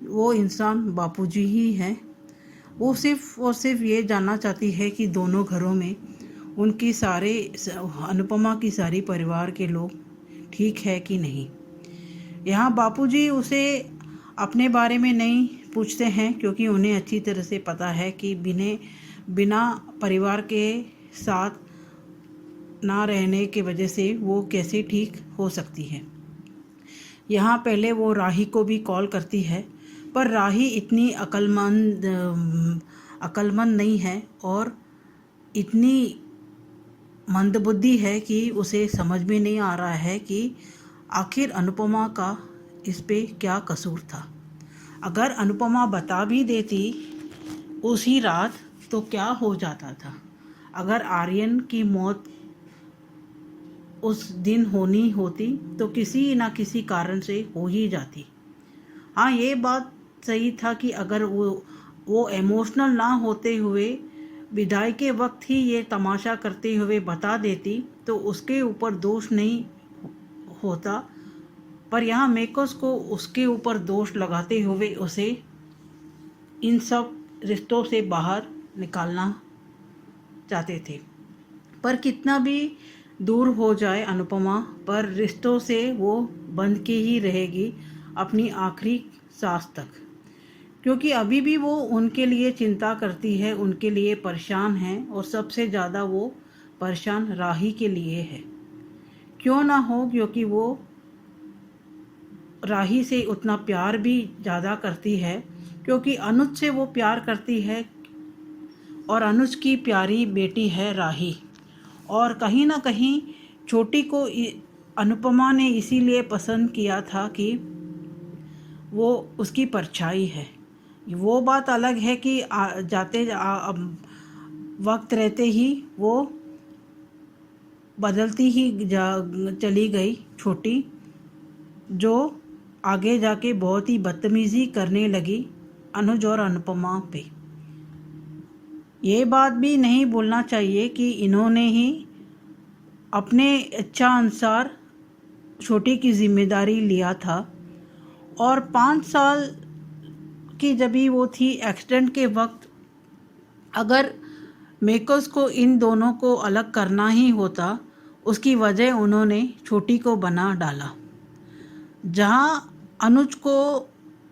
वो इंसान बापूजी ही है। वो सिर्फ और सिर्फ ये जानना चाहती है कि दोनों घरों में उनकी अनुपमा की सारी परिवार के लोग ठीक है कि नहीं। यहाँ बापूजी उसे अपने बारे में नहीं पूछते हैं क्योंकि उन्हें अच्छी तरह से पता है कि बिना परिवार के साथ ना रहने के वजह से वो कैसे ठीक हो सकती है। यहाँ पहले वो राही को भी कॉल करती है, पर राही इतनी अक्लमंद नहीं है और इतनी मंदबुद्धि है कि उसे समझ में नहीं आ रहा है कि आखिर अनुपमा का इस पे क्या कसूर था। अगर अनुपमा बता भी देती उसी रात तो क्या हो जाता था। अगर आर्यन की मौत उस दिन होनी होती तो किसी न किसी कारण से हो ही जाती। हाँ, ये बात सही था कि अगर वो इमोशनल ना होते हुए विदाई के वक्त ही ये तमाशा करते हुए बता देती तो उसके ऊपर दोष नहीं होता। पर यहाँ मेकर्स को उसके ऊपर दोष लगाते हुए उसे इन सब रिश्तों से बाहर निकालना चाहते थे। पर कितना भी दूर हो जाए अनुपमा, पर रिश्तों से वो बंध के ही रहेगी अपनी आखिरी सांस तक। क्योंकि अभी भी वो उनके लिए चिंता करती है, उनके लिए परेशान है, और सबसे ज़्यादा वो परेशान राही के लिए है। क्यों ना हो, क्योंकि वो राही से उतना प्यार भी ज़्यादा करती है, क्योंकि अनुज से वो प्यार करती है और अनुज की प्यारी बेटी है राही। और कहीं ना कहीं छोटी को अनुपमा ने इसीलिए पसंद किया था कि वो उसकी परछाई है। वो बात अलग है कि वक्त रहते ही वो बदलती ही चली गई छोटी, जो आगे जाके बहुत ही बदतमीज़ी करने लगी अनुज और अनुपमा पे। ये बात भी नहीं भूलना चाहिए कि इन्होंने ही अपने इच्छा अनुसार छोटी की जिम्मेदारी लिया था, और 5 साल की जब भी वो थी एक्सीडेंट के वक्त, अगर मेकर्स को इन दोनों को अलग करना ही होता, उसकी वजह उन्होंने छोटी को बना डाला। जहाँ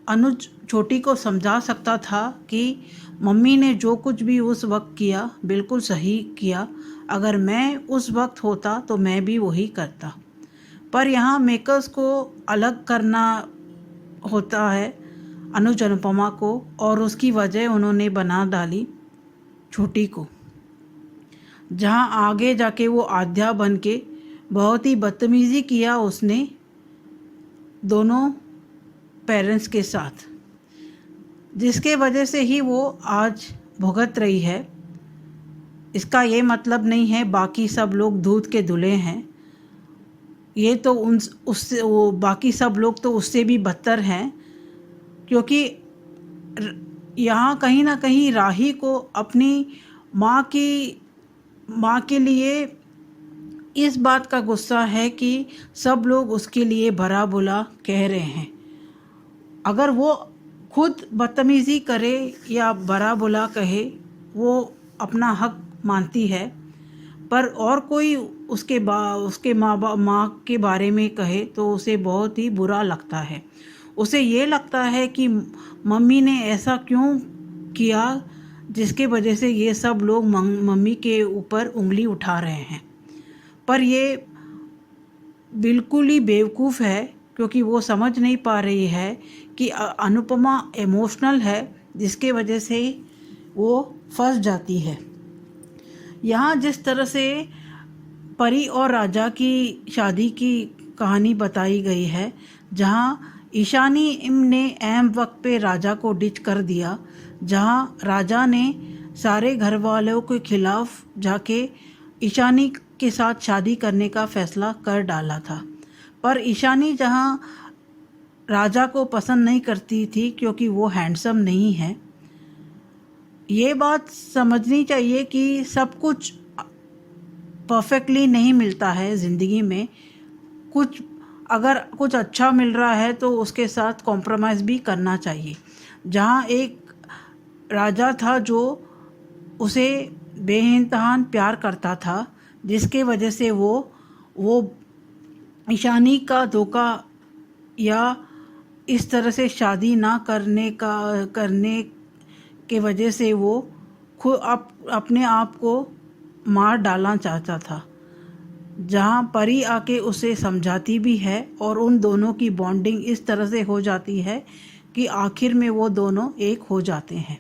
अनुज छोटी को समझा सकता था कि मम्मी ने जो कुछ भी उस वक्त किया बिल्कुल सही किया, अगर मैं उस वक्त होता तो मैं भी वही करता। पर यहाँ मेकर्स को अलग करना होता है अनुज अनुपमा को, और उसकी वजह उन्होंने बना डाली छोटी को। जहाँ आगे जाके वो आद्या बन के बहुत ही बदतमीज़ी किया उसने दोनों पेरेंट्स के साथ, जिसके वजह से ही वो आज भुगत रही है। इसका ये मतलब नहीं है बाकी सब लोग दूध के धुले हैं, ये तो उससे वो बाकी सब लोग तो उससे भी बदतर हैं, क्योंकि यहाँ कहीं ना कहीं राही को अपनी माँ के लिए इस बात का गुस्सा है कि सब लोग उसके लिए भला बुरा कह रहे हैं। अगर वो खुद बदतमीज़ी करे या भला बुरा कहे, वो अपना हक मानती है, पर और कोई उसके माँ के बारे में कहे तो उसे बहुत ही बुरा लगता है। उसे ये लगता है कि मम्मी ने ऐसा क्यों किया जिसके वजह से ये सब लोग मम्मी के ऊपर उंगली उठा रहे हैं। पर ये बिल्कुल ही बेवकूफ़ है, क्योंकि वो समझ नहीं पा रही है कि अनुपमा इमोशनल है, जिसके वजह से वो फंस जाती है। यहाँ जिस तरह से परी और राजा की शादी की कहानी बताई गई है, जहाँ ईशानी ने ऐन वक्त पे राजा को डिच कर दिया, जहाँ राजा ने सारे घर वालों के खिलाफ जाके ईशानी के साथ शादी करने का फैसला कर डाला था। पर ईशानी जहाँ राजा को पसंद नहीं करती थी क्योंकि वो हैंडसम नहीं है। ये बात समझनी चाहिए कि सब कुछ परफेक्टली नहीं मिलता है ज़िंदगी में। अगर कुछ अच्छा मिल रहा है तो उसके साथ कॉम्प्रोमाइज़ भी करना चाहिए। जहाँ एक राजा था जो उसे बेइंतहा प्यार करता था, जिसके वजह से वो ईशानी का धोखा या इस तरह से शादी ना करने के वजह से वो खुद अपने आप को मार डालना चाहता था। जहाँ परी आके उसे समझाती भी है और उन दोनों की बॉन्डिंग इस तरह से हो जाती है कि आखिर में वो दोनों एक हो जाते हैं।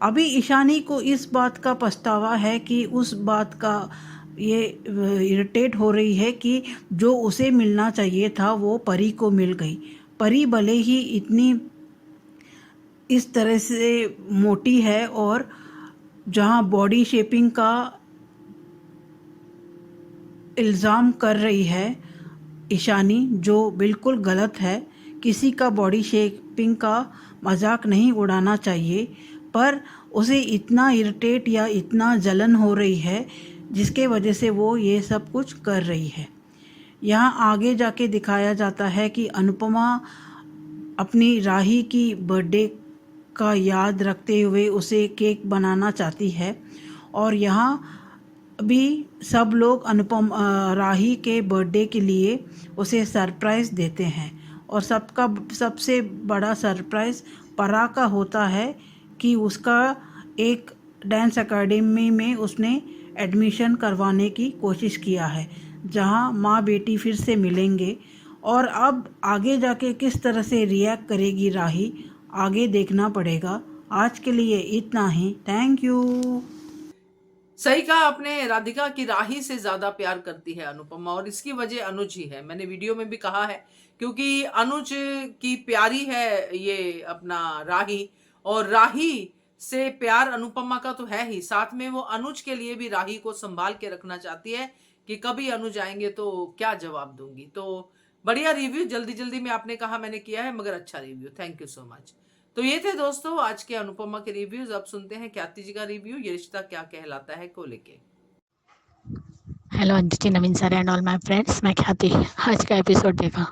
अभी ईशानी को इस बात का पछतावा है कि उस बात का ये इरिटेट हो रही है कि जो उसे मिलना चाहिए था वो परी को मिल गई। परी भले ही इतनी इस तरह से मोटी है, और जहाँ बॉडी शेपिंग का इल्ज़ाम कर रही है ईशानी, जो बिल्कुल गलत है। किसी का बॉडी शेपिंग का मजाक नहीं उड़ाना चाहिए, पर उसे इतना इरिटेट या इतना जलन हो रही है जिसके वजह से वो ये सब कुछ कर रही है। यहाँ आगे जाके दिखाया जाता है कि अनुपमा अपनी राही की बर्थडे का याद रखते हुए उसे केक बनाना चाहती है, और यहाँ भी सब लोग राही के बर्थडे के लिए उसे सरप्राइज़ देते हैं, और सबसे बड़ा सरप्राइज़ परा का होता है कि उसका एक डांस एकेडमी में उसने एडमिशन करवाने की कोशिश किया है, जहां माँ बेटी फिर से मिलेंगे। और अब आगे जाके किस तरह से रिएक्ट करेगी राही, आगे देखना पड़ेगा। आज के लिए इतना ही। Thank you. सही कहा आपने, राधिका की राही से ज्यादा प्यार करती है अनुपमा, और इसकी वजह अनुज ही है। मैंने वीडियो में भी कहा है, क्योंकि अनुज की प्यारी है ये अपना राही, और राही से प्यार अनुपमा का तो है ही, साथ में वो अनुज के लिए भी राही को संभाल के रखना चाहती है कि कभी अनुज आएंगे तो क्या जवाब दूंगी। तो बढ़िया रिव्यू, जल्दी जल्दी में आपने कहा मैंने किया है, मगर अच्छा review, thank you so much. तो ये थे दोस्तों आज के अनुपमा के रिव्यूज। अब सुनते हैं ख्याति जी का रिव्यू, ये रिश्ता क्या कहलाता है को लेके। Hello Anjali, Naveen sir and all my friends, मैं ख्याति। आज का एपिसोड देखा।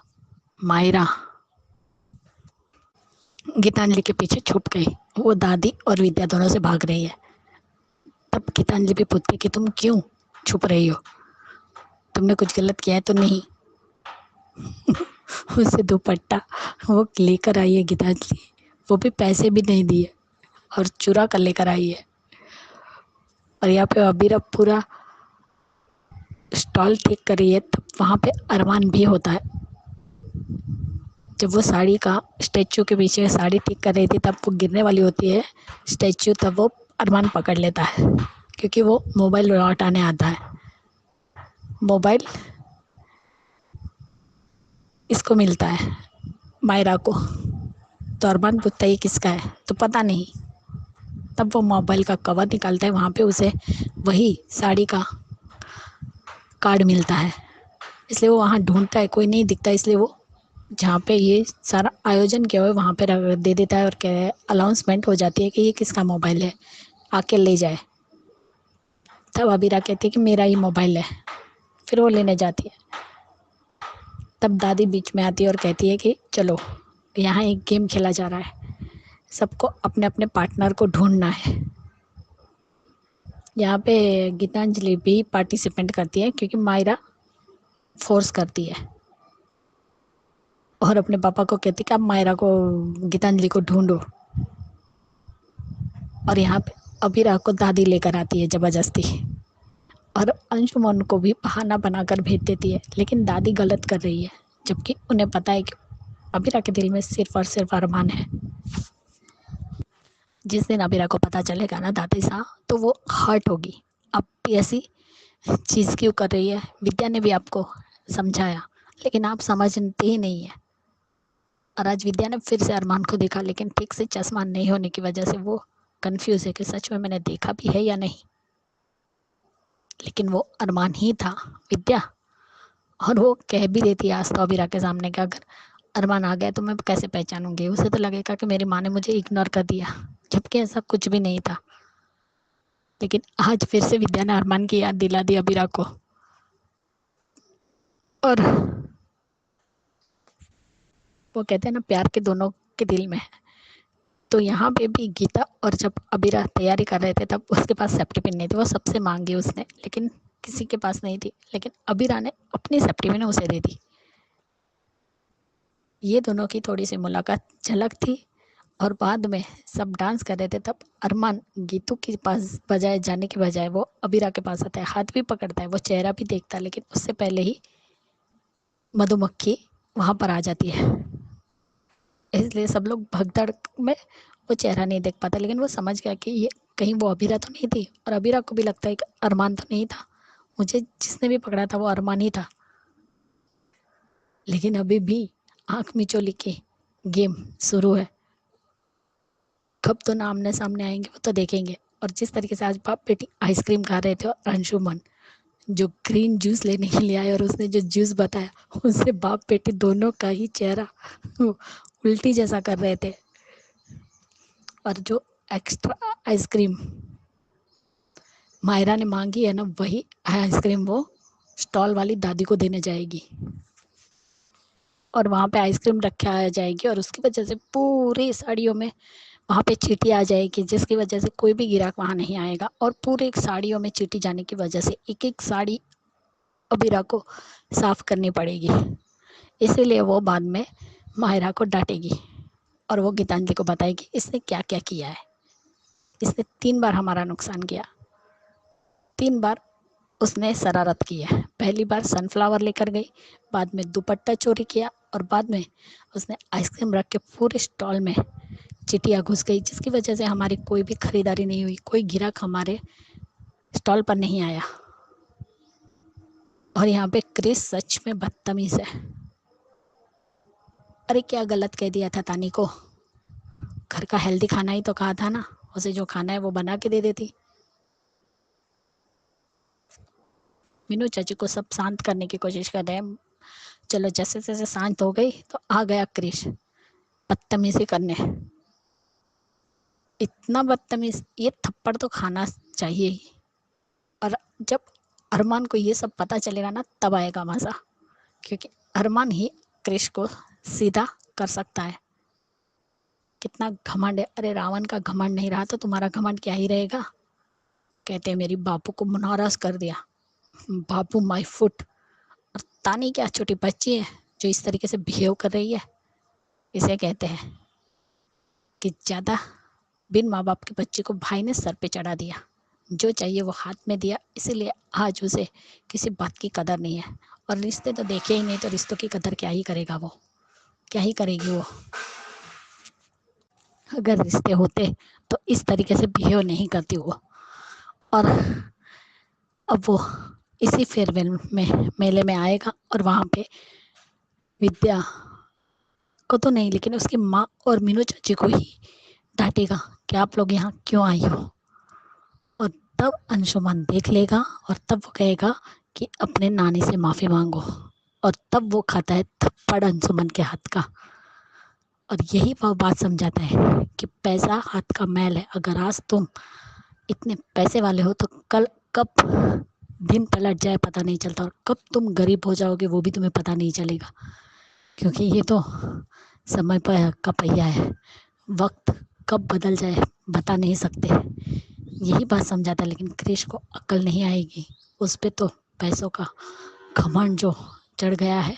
मायरा गीतांजलि के पीछे छुप गई। वो दादी और विद्या दोनों से भाग रही है। तब गीतांजलि भी पूछती कि तुम क्यों छुप रही हो, तुमने कुछ गलत किया है तो नहीं। उससे दुपट्टा वो लेकर आई है गीतांजलि, वो भी पैसे भी नहीं दिए और चुरा कर लेकर आई है। और यहाँ पे अबीरा पूरा स्टॉल ठीक कर रही है। तब वहाँ पे अरमान भी होता है। जब वो साड़ी का स्टैचू के पीछे साड़ी ठीक कर रही थी, तब वो गिरने वाली होती है स्टैचू, तब वो अरमान पकड़ लेता है क्योंकि वो मोबाइल लौटाने आता है। मोबाइल इसको मिलता है, मायरा को। तो अरमान पूछता है ये किसका है, तो पता नहीं। तब वो मोबाइल का कवर निकालता है, वहाँ पे उसे वही साड़ी का कार्ड मिलता है। इसलिए वो वहाँ ढूंढता है, कोई नहीं दिखता, इसलिए वो जहाँ पे ये सारा आयोजन किया हुआ है वहाँ पे दे देता है और अनाउंसमेंट हो जाती है कि ये किसका मोबाइल है, आके ले जाए। तब अबीरा कहती है कि मेरा ही मोबाइल है। फिर वो लेने जाती है। तब दादी बीच में आती है और कहती है कि चलो, यहाँ एक गेम खेला जा रहा है, सबको अपने अपने पार्टनर को ढूंढना है। यहाँ पे गीतांजलि भी पार्टिसिपेंट करती है क्योंकि मायरा फोर्स करती है और अपने पापा को कहती है कि आप मायरा को, गीतांजलि को ढूंढो। और यहाँ पे अबीरा को दादी लेकर आती है ज़बरदस्ती और अंशुमन को भी बहाना बनाकर भेज देती है, लेकिन दादी गलत कर रही है, जबकि उन्हें पता है कि अबीरा के दिल में सिर्फ और सिर्फ अरमान है। जिस दिन अबीरा को पता चलेगा ना दादी साहब, तो वो हर्ट होगी। अब भी ऐसी चीज़ क्यों कर रही है, विद्या ने भी आपको समझाया लेकिन आप समझते ही नहीं है। और आज विद्या ने फिर से अरमान को देखा, लेकिन ठीक से चश्मा नहीं होने की वजह से वो कंफ्यूज है कि सच में मैंने देखा भी है या नहीं। लेकिन वो अरमान ही था, विद्या। और वो कह भी देती है आज तो अबीरा के सामने कि अगर अरमान आ गया तो मैं कैसे पहचानूंगी, उसे तो लगेगा कि मेरी माँ ने मुझे इग्नोर कर दिया, जबकि ऐसा कुछ भी नहीं था। लेकिन आज फिर से विद्या ने अरमान की याद दिला दी अबीरा को। और वो कहते हैं ना, प्यार के दोनों के दिल में है। तो यहाँ पे भी गीता, और जब अबीरा तैयारी कर रहे थे तब उसके पास सेफ्टी पिन नहीं थी, वो सबसे मांगी उसने, लेकिन किसी के पास नहीं थी। लेकिन अबीरा ने अपनी सेफ्टी पिन उसे दे दी। ये दोनों की थोड़ी सी मुलाकात झलक थी। और बाद में सब डांस कर रहे थे, तब अरमान गीतू के पास बजाय जाने के बजाय वो अबीरा के पास आता है, हाथ भी पकड़ता है, वो चेहरा भी देखता है, लेकिन उससे पहले ही मधुमक्खी वहाँ पर आ जाती है। इसलिए सब लोग भगदड़ में वो चेहरा नहीं देख पाता, लेकिन वो समझ गया कि ये कहीं वो अबीरा तो नहीं थी। और अबीरा को भी लगता है कि अरमान तो नहीं था, मुझे जिसने भी पकड़ा था वो अरमान ही था। लेकिन अभी भी आंख मिचोली की गेम शुरू है। कब तो ना आमने सामने आएंगे वो तो देखेंगे। और जिस तरीके से आज बाप बेटी आइसक्रीम खा रहे थे और अंशुमन जो ग्रीन जूस लेने के लिए आए और उसने जो जूस बताया, उससे बाप बेटी दोनों का ही चेहरा उल्टी जैसा कर रहे थे। और जो एक्स्ट्रा आइसक्रीम मायरा ने मांगी है ना, वही आइसक्रीम वो स्टॉल वाली दादी को देने जाएगी और वहाँ पे आइसक्रीम रखा जाएगी। और उसकी वजह से पूरी साड़ियों में वहाँ पे चींटी आ जाएगी, जिसकी वजह से कोई भी ग्राहक वहाँ नहीं आएगा। और पूरे साड़ियों में चींटी जाने की वजह से एक एक साड़ी अबीरा को साफ करनी पड़ेगी। इसीलिए वो बाद में मायरा को डांटेगी और वो गीतांजलि को बताएगी इसने क्या क्या किया है। इसने 3 बार हमारा नुकसान किया, 3 बार उसने शरारत की है। पहली बार सनफ्लावर लेकर गई, बाद में दुपट्टा चोरी किया, और बाद में उसने आइसक्रीम रख के पूरे स्टॉल में चिटिया घुस गई, जिसकी वजह से हमारी कोई भी खरीदारी नहीं हुई, कोई ग्राहक हमारे स्टॉल पर नहीं आया। और यहाँ पे क्रिस सच में बदतमीज है। अरे क्या गलत कह दिया था तानी को, घर का हेल्दी खाना ही तो कहा था ना, उसे जो खाना है वो बना के दे देती। मीनू चाची को सब शांत करने की कोशिश कर रहे हैं। चलो जैसे जैसे शांत हो गई तो आ गया क्रिश बदतमीजी करने। इतना बदतमीज, ये थप्पड़ तो खाना चाहिए ही। और जब अरमान को ये सब पता चलेगा ना तब आएगा मजा, क्योंकि अरमान ही क्रिश को सीधा कर सकता है। कितना घमंड है। अरे रावण का घमंड नहीं रहा तो तुम्हारा घमंड क्या ही रहेगा। कहते हैं मेरी बापू को नाराज कर दिया, बापू माय फुट। और तानी क्या छोटी बच्ची है जो इस तरीके से बिहेव कर रही है। इसे कहते हैं कि ज़्यादा बिन माँ बाप के बच्चे को भाई ने सर पे चढ़ा दिया, जो चाहिए वो हाथ में दिया, इसीलिए आज उसे किसी बात की कदर नहीं है। और रिश्ते तो देखे ही नहीं तो रिश्तों की कदर क्या ही करेगा वो, क्या ही करेगी वो। अगर रिश्ते होते तो इस तरीके से बिहेव नहीं करती वो। और अब वो इसी फेयरवेल में मेले में आएगा और वहाँ पे विद्या को तो नहीं लेकिन उसकी माँ और मीनू चाची को ही डांटेगा कि आप लोग यहाँ क्यों आई हो। और तब अंशुमन देख लेगा और तब वो कहेगा कि अपने नानी से माफ़ी मांगो। और तब वो खाता है थप्पड़ अंशुमन के हाथ का। और यही वो बात समझाता है कि पैसा हाथ का मैल है। अगर आज तुम इतने पैसे वाले हो तो कल कब दिन पलट जाए पता नहीं चलता, और कब तुम गरीब हो जाओगे वो भी तुम्हें पता नहीं चलेगा, क्योंकि ये तो समय पर का पहिया है। वक्त कब बदल जाए बता नहीं सकते। यही बात समझाता है। लेकिन क्रिश को अक्ल नहीं आएगी, उस पे तो पैसों का घमंड जो चढ़ गया है।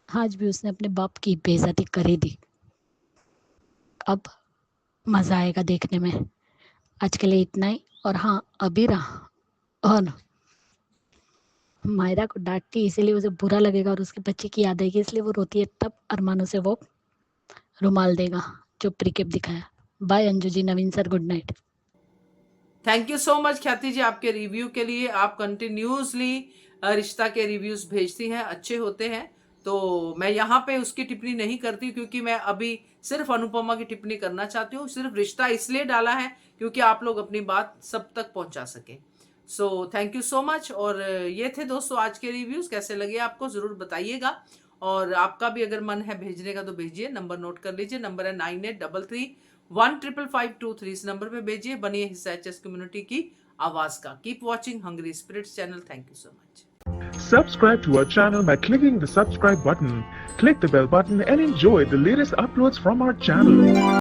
आज भी उसने अपने बाप की बेइज्जती करी दी। अब मज़ा आएगा देखने में। आज के लिए इतना ही। और हाँ, अबीरा और मायरा को डांटती इसीलिए उसे बुरा लगेगा और उसके बच्चे की याद आएगी, इसलिए वो रोती है। तब अरमान उसे वो रुमाल देगा जो प्रीकेप दिखाया। Bye Anju ji, Naveen sir, good night. Thank you so much Khyati ji आपके रिव्यू के लिए। आप कंटिन्यूसली रिश्ता के रिव्यूज भेजती हैं, अच्छे होते हैं। तो मैं यहाँ पे उसकी टिप्पणी नहीं करती क्योंकि मैं अभी सिर्फ अनुपमा की टिप्पणी करना चाहती हूँ। सिर्फ रिश्ता इसलिए डाला है क्योंकि आप लोग अपनी बात सब तक पहुंचा सके। So thank you so much. और ये थे दोस्तों आज के रिव्यूज। कैसे लगे आपको जरूर बताइएगा। और आपका भी अगर मन है भेजने का तो भेजिए। नंबर नोट कर लीजिए, नंबर है 9833155523। इस नंबर पे भेजिए। बनिए हिस्सा एचएस कम्युनिटी की आवाज का। Keep watching Hungry Spirits channel. Thank you so much. Subscribe to our channel by clicking the subscribe button. Click the bell button and enjoy the latest uploads from our channel.